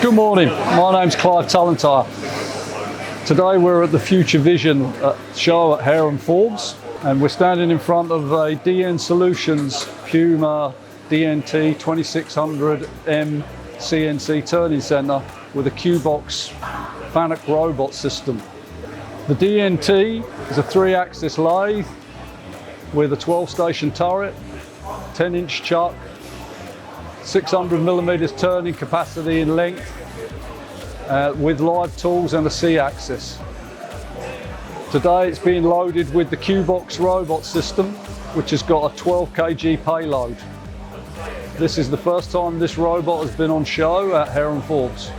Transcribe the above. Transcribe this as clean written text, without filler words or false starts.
Good morning, my name's Clive Talentire. Today we're at the Future Vision show at Hare & Forbes, and we're standing in front of a DN Solutions PUMA DNT2600M CNC Turning Centre with a CUBEBOX FANUC robot system. The DNT is a 3-axis lathe with a 12-station turret, 10-inch chuck, 600mm turning capacity in length, with live tools and a C-axis. Today it's being loaded with the CUBEBOX robot system, which has got a 12 kg payload. This is the first time this robot has been on show at Hare & Forbes.